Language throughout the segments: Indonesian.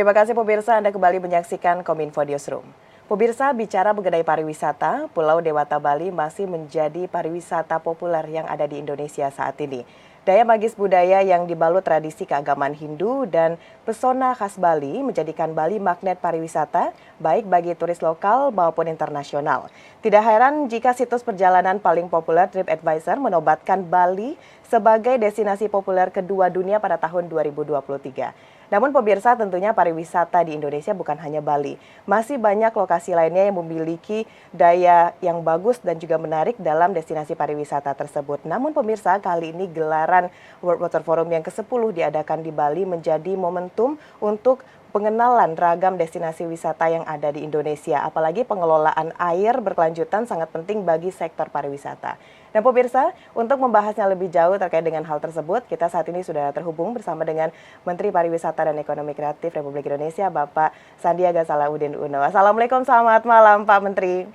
Terima kasih pemirsa, Anda kembali menyaksikan Kominfo Newsroom. Pemirsa, bicara mengenai pariwisata, Pulau Dewata Bali masih menjadi pariwisata populer yang ada di Indonesia saat ini. Daya magis budaya yang dibalut tradisi keagamaan Hindu dan pesona khas Bali menjadikan Bali magnet pariwisata, baik bagi turis lokal maupun internasional. Tidak heran jika situs perjalanan paling populer TripAdvisor menobatkan Bali sebagai destinasi populer kedua dunia pada tahun 2023. Namun pemirsa, tentunya pariwisata di Indonesia bukan hanya Bali. Masih banyak lokasi lainnya yang memiliki daya yang bagus dan juga menarik dalam destinasi pariwisata tersebut. Namun pemirsa, kali ini gelaran World Water Forum yang ke-10 diadakan di Bali menjadi momentum untuk pengenalan ragam destinasi wisata yang ada di Indonesia. Apalagi pengelolaan air berkelanjutan sangat penting bagi sektor pariwisata. Nah pemirsa, untuk membahasnya lebih jauh terkait dengan hal tersebut, kita saat ini sudah terhubung bersama dengan Menteri Pariwisata dan Ekonomi Kreatif Republik Indonesia, Bapak Sandiaga Salahuddin Uno. Assalamualaikum, selamat malam Pak Menteri.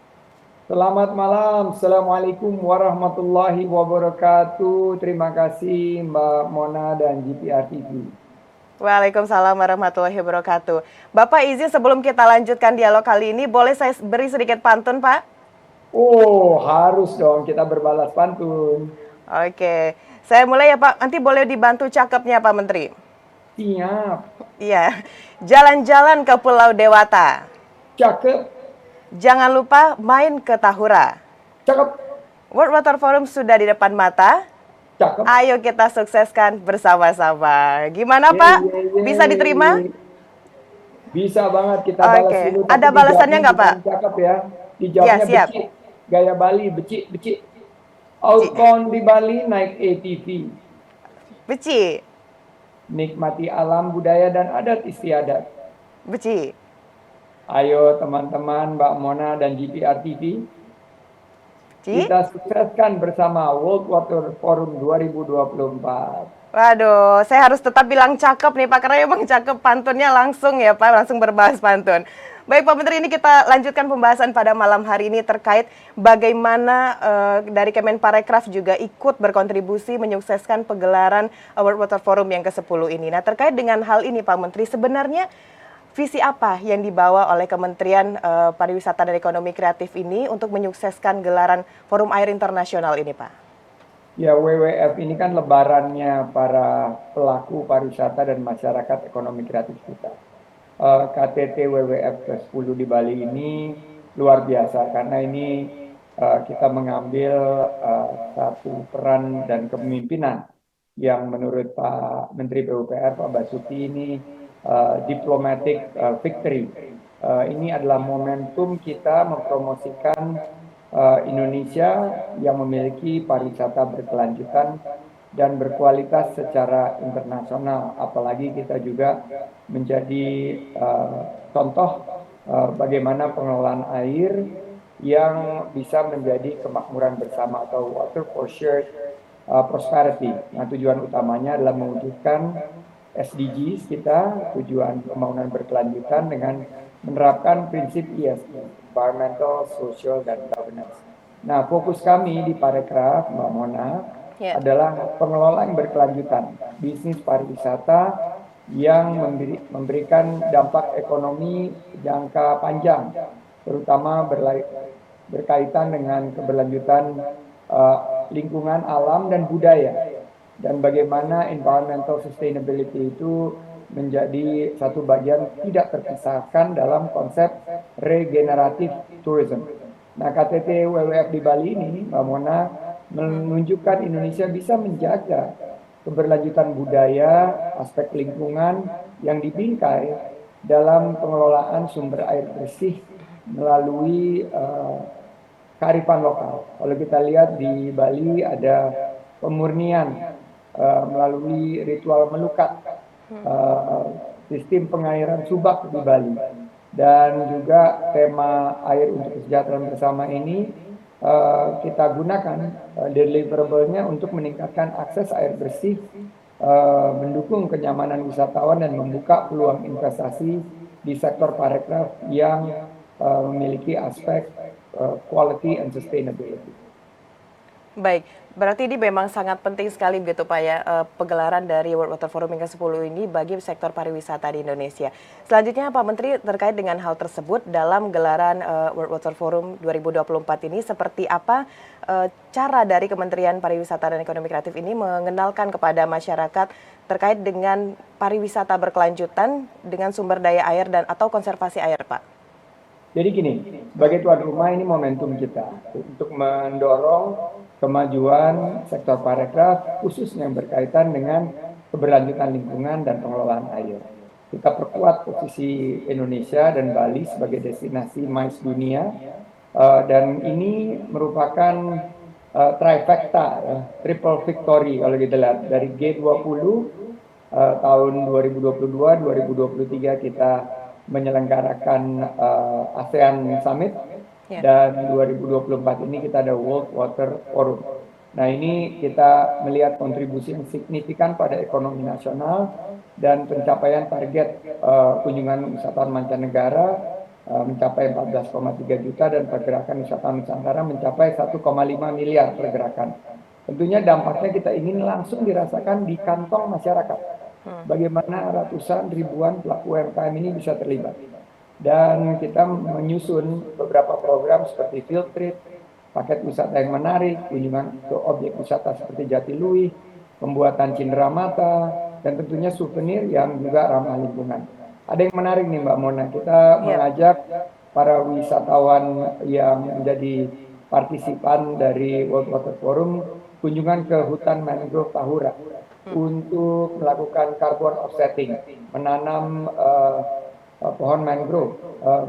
Selamat malam, Assalamualaikum warahmatullahi wabarakatuh. Terima kasih Mbak Mona dan GPR TV. Waalaikumsalam warahmatullahi wabarakatuh. Bapak izin sebelum kita lanjutkan dialog kali ini, boleh saya beri sedikit pantun Pak? Oh, harus dong kita berbalas pantun. Oke, saya mulai ya Pak. Nanti boleh dibantu cakepnya Pak Menteri. Siap. Iya, jalan-jalan ke Pulau Dewata. Cakep. Jangan lupa main ke Tahura. Cakep. World Water Forum sudah di depan mata. Cakep. Ayo kita sukseskan bersama-sama. Gimana Pak? Bisa diterima? Bisa banget, kita balas dulu. Ada balasannya nggak Pak? Cakep ya. Dijawabnya ya, siap. becik. Gaya Bali, becik, becik. Outbound di Bali naik ATV. Beci. Nikmati alam, budaya, dan adat istiadat. Beci. Ayo teman-teman, Mbak Mona dan GPR TV. Kita sukseskan bersama World Water Forum 2024. Waduh, saya harus tetap bilang cakep nih Pak, karena emang cakep pantunnya langsung ya Pak, langsung berbahas pantun. Baik Pak Menteri, ini kita lanjutkan pembahasan pada malam hari ini terkait bagaimana dari Kemenparekraf juga ikut berkontribusi menyukseskan pegelaran World Water Forum yang ke-10 ini. Nah terkait dengan hal ini Pak Menteri, sebenarnya visi apa yang dibawa oleh Kementerian Pariwisata dan Ekonomi Kreatif ini untuk menyukseskan gelaran Forum Air Internasional ini Pak? Ya, WWF ini kan lebarannya para pelaku pariwisata dan masyarakat ekonomi kreatif kita. KTT WWF ke-10 di Bali ini luar biasa karena ini kita mengambil satu peran dan kepemimpinan yang menurut Pak Menteri PUPR, Pak Basuki ini diplomatic victory. Ini adalah momentum kita mempromosikan Indonesia yang memiliki pariwisata berkelanjutan dan berkualitas secara internasional, apalagi kita juga menjadi contoh bagaimana pengelolaan air yang bisa menjadi kemakmuran bersama atau water for shared prosperity. Nah, tujuan utamanya adalah mewujudkan SDGs kita, tujuan pembangunan berkelanjutan dengan menerapkan prinsip ESG, environmental, social, dan governance. Nah, fokus kami di Parekraf, Mbak Mona, adalah pengelolaan berkelanjutan, bisnis pariwisata yang memberikan dampak ekonomi jangka panjang, terutama berkaitan dengan keberlanjutan lingkungan alam dan budaya, dan bagaimana environmental sustainability itu menjadi satu bagian tidak terpisahkan dalam konsep regeneratif tourism. Nah, KTT WWF di Bali ini, Mbak Mona, menunjukkan Indonesia bisa menjaga keberlanjutan budaya, aspek lingkungan yang dibingkai dalam pengelolaan sumber air bersih melalui kearifan lokal. Kalau kita lihat di Bali ada pemurnian melalui ritual melukat, sistem pengairan subak di Bali, dan juga tema air untuk kesejahteraan bersama ini kita gunakan deliverable-nya untuk meningkatkan akses air bersih, mendukung kenyamanan wisatawan dan membuka peluang investasi di sektor parekraf yang memiliki aspek quality and sustainability. Baik, berarti ini memang sangat penting sekali begitu Pak ya, pegelaran dari World Water Forum yang ke-10 ini bagi sektor pariwisata di Indonesia. Selanjutnya Pak Menteri terkait dengan hal tersebut dalam gelaran World Water Forum 2024 ini seperti apa cara dari Kementerian Pariwisata dan Ekonomi Kreatif ini mengenalkan kepada masyarakat terkait dengan pariwisata berkelanjutan dengan sumber daya air dan atau konservasi air Pak? Jadi gini, sebagai tuan rumah ini momentum kita untuk mendorong kemajuan sektor parekraf khususnya yang berkaitan dengan keberlanjutan lingkungan dan pengelolaan air. Kita perkuat posisi Indonesia dan Bali sebagai destinasi MICE dunia dan ini merupakan trifecta, triple victory kalau kita lihat dari G20 tahun 2022-2023 kita menyelenggarakan ASEAN Summit dan 2024 ini kita ada World Water Forum. Nah ini kita melihat kontribusi yang signifikan pada ekonomi nasional dan pencapaian target kunjungan wisatawan mancanegara mencapai 14,3 juta dan pergerakan wisatawan Nusantara mencapai 1,5 miliar pergerakan. Tentunya dampaknya kita ingin langsung dirasakan di kantong masyarakat. Bagaimana ratusan ribuan pelaku UMKM ini bisa terlibat. Dan kita menyusun beberapa program seperti field trip, paket wisata yang menarik, kunjungan ke objek wisata seperti Jatiluwih, pembuatan cindera mata, dan tentunya souvenir yang juga ramah lingkungan. Ada yang menarik nih Mbak Mona, kita mengajak para wisatawan yang menjadi partisipan dari World Water Forum kunjungan ke hutan mangrove Tahura untuk melakukan carbon offsetting, menanam pohon mangrove,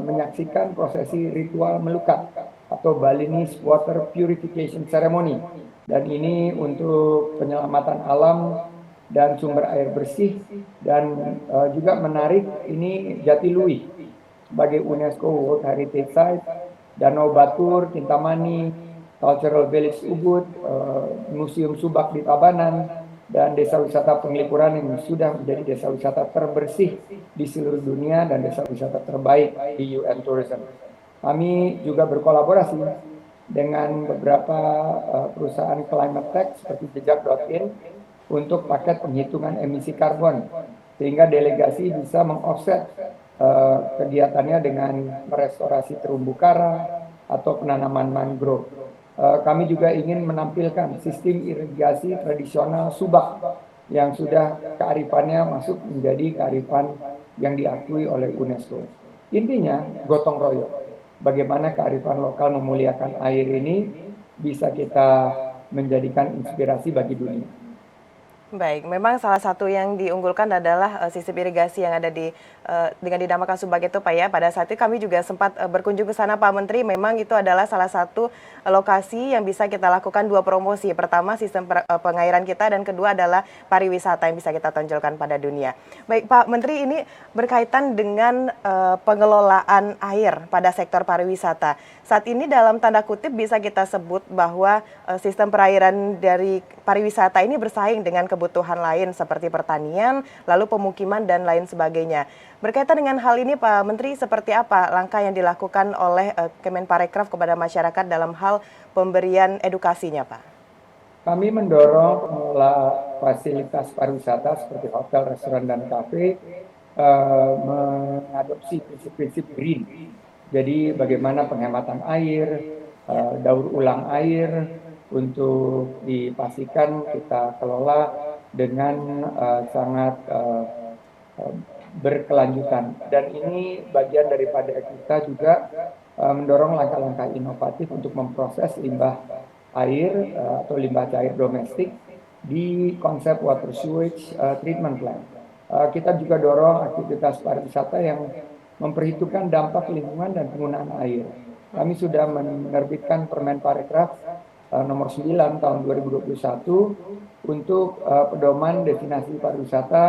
menyaksikan prosesi ritual melukat atau Balinese Water Purification Ceremony. Dan ini untuk penyelamatan alam dan sumber air bersih dan juga menarik ini Jatiluwih sebagai UNESCO World Heritage Site, Danau Batur, Kintamani, Cultural Village Ubud, Museum Subak di Tabanan, dan desa wisata Penglipuran yang sudah menjadi desa wisata terbersih di seluruh dunia dan desa wisata terbaik di UN Tourism. Kami juga berkolaborasi dengan beberapa perusahaan climate tech seperti jejak.in untuk paket penghitungan emisi karbon, sehingga delegasi bisa mengoffset kegiatannya dengan merestorasi terumbu karang atau penanaman mangrove. Kami juga ingin menampilkan sistem irigasi tradisional Subak yang sudah kearifannya masuk menjadi kearifan yang diakui oleh UNESCO. Intinya gotong royong. Bagaimana kearifan lokal memuliakan air ini bisa kita menjadikan inspirasi bagi dunia. Baik, memang salah satu yang diunggulkan adalah sistem irigasi yang ada dengan dinamakan Subak itu Pak ya. Pada saat itu kami juga sempat berkunjung ke sana Pak Menteri. Memang itu adalah salah satu lokasi yang bisa kita lakukan dua promosi. Pertama sistem pengairan kita dan kedua adalah pariwisata yang bisa kita tonjolkan pada dunia. Baik Pak Menteri, ini berkaitan dengan pengelolaan air pada sektor pariwisata. Saat ini dalam tanda kutip bisa kita sebut bahwa sistem perairan dari pariwisata ini bersaing dengan kebutuhan lain seperti pertanian, lalu pemukiman dan lain sebagainya. Berkaitan dengan hal ini Pak Menteri, seperti apa langkah yang dilakukan oleh Kemenparekraf kepada masyarakat dalam hal pemberian edukasinya Pak? Kami mendorong pengelola fasilitas pariwisata seperti hotel, restoran, dan kafe mengadopsi prinsip-prinsip green. Jadi bagaimana penghematan air, daur ulang air untuk dipastikan kita kelola dengan sangat berkelanjutan. Dan ini bagian daripada kita juga mendorong langkah-langkah inovatif untuk memproses limbah air atau limbah cair domestik di konsep water sewage treatment plant. Kita juga dorong aktivitas pariwisata yang memperhitungkan dampak lingkungan dan penggunaan air. Kami sudah menerbitkan Permen Parekraf nomor 9 tahun 2021 untuk pedoman destinasi pariwisata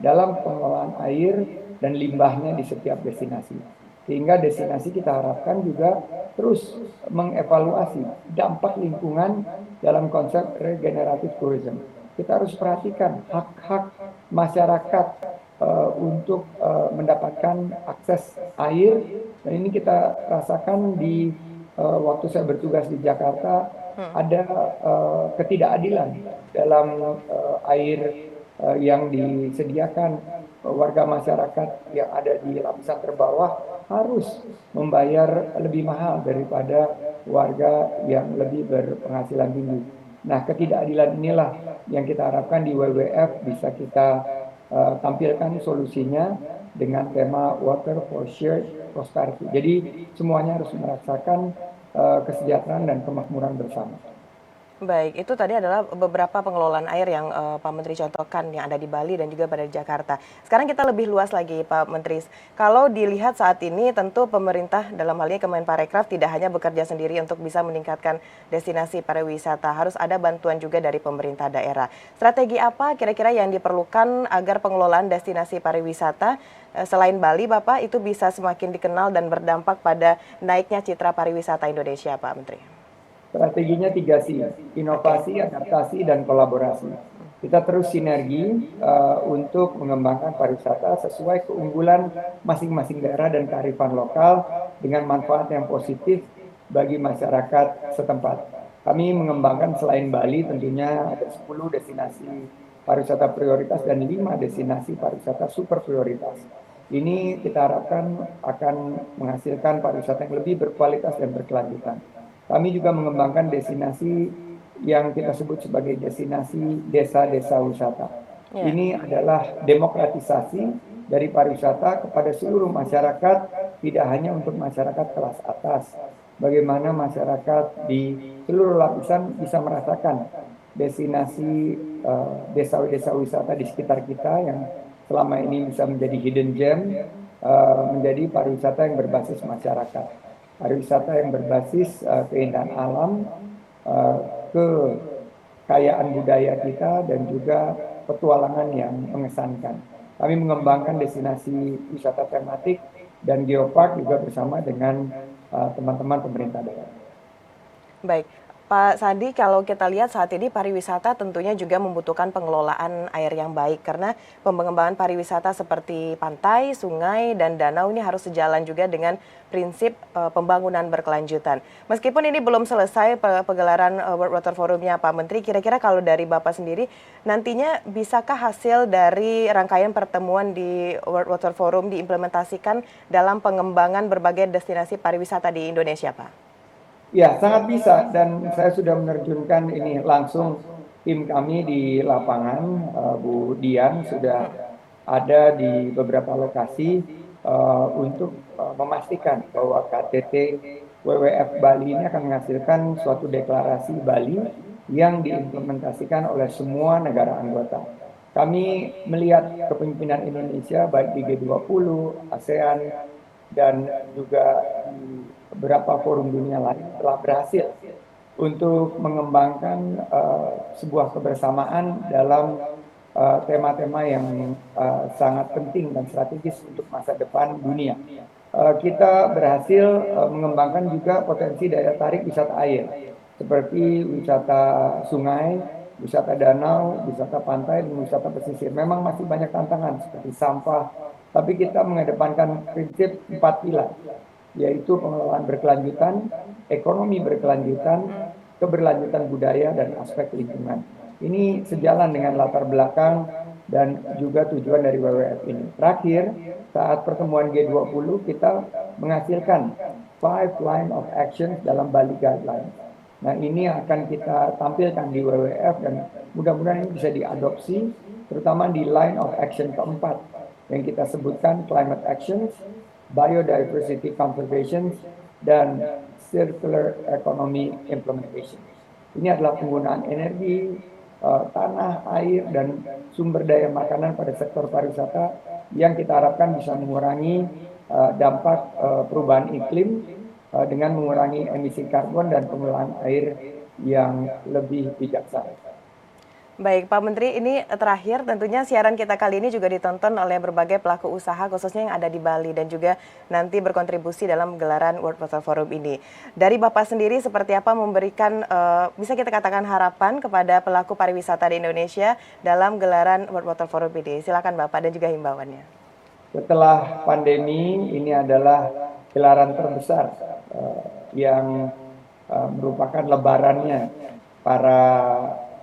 dalam pengelolaan air dan limbahnya di setiap destinasi. Sehingga destinasi kita harapkan juga terus mengevaluasi dampak lingkungan dalam konsep regeneratif tourism. Kita harus perhatikan hak-hak masyarakat untuk mendapatkan akses air, dan ini kita rasakan di waktu saya bertugas di Jakarta, ada ketidakadilan dalam air yang disediakan. Warga masyarakat yang ada di lapisan terbawah harus membayar lebih mahal daripada warga yang lebih berpenghasilan tinggi. Nah, ketidakadilan inilah yang kita harapkan di WWF bisa kita tampilkan solusinya dengan tema Water for Shared Prosperity. Jadi semuanya harus merasakan kesejahteraan dan kemakmuran bersama. Baik, itu tadi adalah beberapa pengelolaan air yang Pak Menteri contohkan yang ada di Bali dan juga pada Jakarta. Sekarang kita lebih luas lagi, Pak Menteri. Kalau dilihat saat ini, tentu pemerintah dalam hal ini Kemenparekraf tidak hanya bekerja sendiri untuk bisa meningkatkan destinasi pariwisata, harus ada bantuan juga dari pemerintah daerah. Strategi apa kira-kira yang diperlukan agar pengelolaan destinasi pariwisata selain Bali, Bapak, itu bisa semakin dikenal dan berdampak pada naiknya citra pariwisata Indonesia, Pak Menteri? Strateginya 3C, inovasi, adaptasi, dan kolaborasi. Kita terus sinergi untuk mengembangkan pariwisata sesuai keunggulan masing-masing daerah dan kearifan lokal dengan manfaat yang positif bagi masyarakat setempat. Kami mengembangkan selain Bali tentunya ada 10 destinasi pariwisata prioritas dan 5 destinasi pariwisata super prioritas. Ini kita harapkan akan menghasilkan pariwisata yang lebih berkualitas dan berkelanjutan. Kami juga mengembangkan destinasi yang kita sebut sebagai destinasi desa-desa wisata. Ini adalah demokratisasi dari pariwisata kepada seluruh masyarakat, tidak hanya untuk masyarakat kelas atas. Bagaimana masyarakat di seluruh lapisan bisa merasakan destinasi desa-desa wisata di sekitar kita yang selama ini bisa menjadi hidden gem, menjadi pariwisata yang berbasis masyarakat. Pariwisata yang berbasis keindahan alam, kekayaan budaya kita, dan juga petualangan yang mengesankan. Kami mengembangkan destinasi wisata tematik dan geopark juga bersama dengan teman-teman pemerintah daerah. Baik, Pak Sandi, kalau kita lihat saat ini pariwisata tentunya juga membutuhkan pengelolaan air yang baik karena pengembangan pariwisata seperti pantai, sungai, dan danau ini harus sejalan juga dengan prinsip pembangunan berkelanjutan. Meskipun ini belum selesai pegelaran World Water Forum-nya Pak Menteri, kira-kira kalau dari Bapak sendiri nantinya bisakah hasil dari rangkaian pertemuan di World Water Forum diimplementasikan dalam pengembangan berbagai destinasi pariwisata di Indonesia, Pak? Ya, sangat bisa, dan saya sudah menerjunkan ini langsung tim kami di lapangan, Bu Dian sudah ada di beberapa lokasi untuk memastikan bahwa KTT WWF Bali ini akan menghasilkan suatu deklarasi Bali yang diimplementasikan oleh semua negara anggota. Kami melihat kepemimpinan Indonesia baik di G20, ASEAN, dan juga di beberapa forum dunia lain telah berhasil untuk mengembangkan sebuah kebersamaan dalam tema-tema yang sangat penting dan strategis untuk masa depan dunia. Kita berhasil mengembangkan juga potensi daya tarik wisata air, seperti wisata sungai, wisata danau, wisata pantai, dan wisata pesisir. Memang masih banyak tantangan seperti sampah, tapi kita mengedepankan prinsip 4 pilar, yaitu pengelolaan berkelanjutan, ekonomi berkelanjutan, keberlanjutan budaya, dan aspek lingkungan. Ini sejalan dengan latar belakang dan juga tujuan dari WWF ini. Terakhir, saat pertemuan G20 kita menghasilkan 5 line of action dalam Bali Guidelines. Nah, ini akan kita tampilkan di WWF dan mudah-mudahan ini bisa diadopsi, terutama di line of action keempat yang kita sebutkan climate actions, biodiversity conservation, dan circular economy implementation. Ini adalah penggunaan energi, tanah, air, dan sumber daya makanan pada sektor pariwisata yang kita harapkan bisa mengurangi dampak perubahan iklim dengan mengurangi emisi karbon dan pengelolaan air yang lebih bijaksana. Baik, Pak Menteri, ini terakhir tentunya siaran kita kali ini juga ditonton oleh berbagai pelaku usaha khususnya yang ada di Bali dan juga nanti berkontribusi dalam gelaran World Water Forum ini. Dari Bapak sendiri seperti apa memberikan, bisa kita katakan harapan kepada pelaku pariwisata di Indonesia dalam gelaran World Water Forum ini? Silakan Bapak dan juga himbauannya. Setelah pandemi, ini adalah gelaran terbesar yang merupakan lebarannya para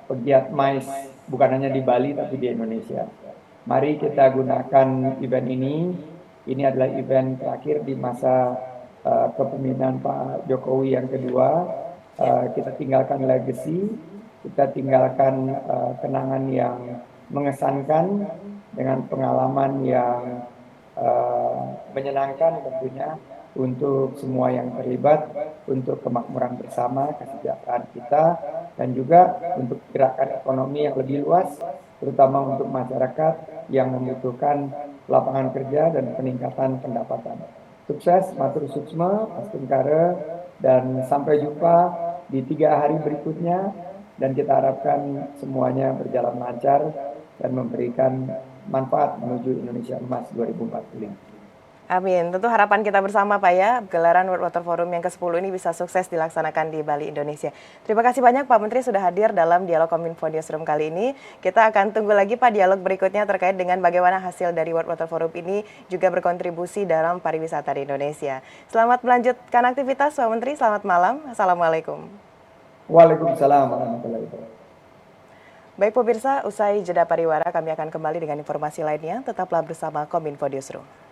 pegiat MICE, bukan hanya di Bali tapi di Indonesia. Mari kita gunakan event ini. Ini adalah event terakhir di masa kepemimpinan Pak Jokowi yang kedua. Kita tinggalkan legacy, kita tinggalkan kenangan yang mengesankan dengan pengalaman yang menyenangkan tentunya untuk semua yang terlibat, untuk kemakmuran bersama, kesejahteraan kita, dan juga untuk gerakan ekonomi yang lebih luas, terutama untuk masyarakat yang membutuhkan lapangan kerja dan peningkatan pendapatan. Sukses, matur suksma, Astungkara, dan sampai jumpa di 3 hari berikutnya, dan kita harapkan semuanya berjalan lancar dan memberikan manfaat menuju Indonesia Emas 2045. Amin. Tentu harapan kita bersama Pak ya, gelaran World Water Forum yang ke-10 ini bisa sukses dilaksanakan di Bali, Indonesia. Terima kasih banyak Pak Menteri sudah hadir dalam dialog Kominfo Newsroom kali ini. Kita akan tunggu lagi Pak dialog berikutnya terkait dengan bagaimana hasil dari World Water Forum ini juga berkontribusi dalam pariwisata di Indonesia. Selamat melanjutkan aktivitas Pak Menteri, selamat malam. Assalamualaikum. Waalaikumsalam warahmatullahi wabarakatuh. Baik pemirsa, usai jeda pariwara kami akan kembali dengan informasi lainnya. Tetaplah bersama Kominfo Newsroom.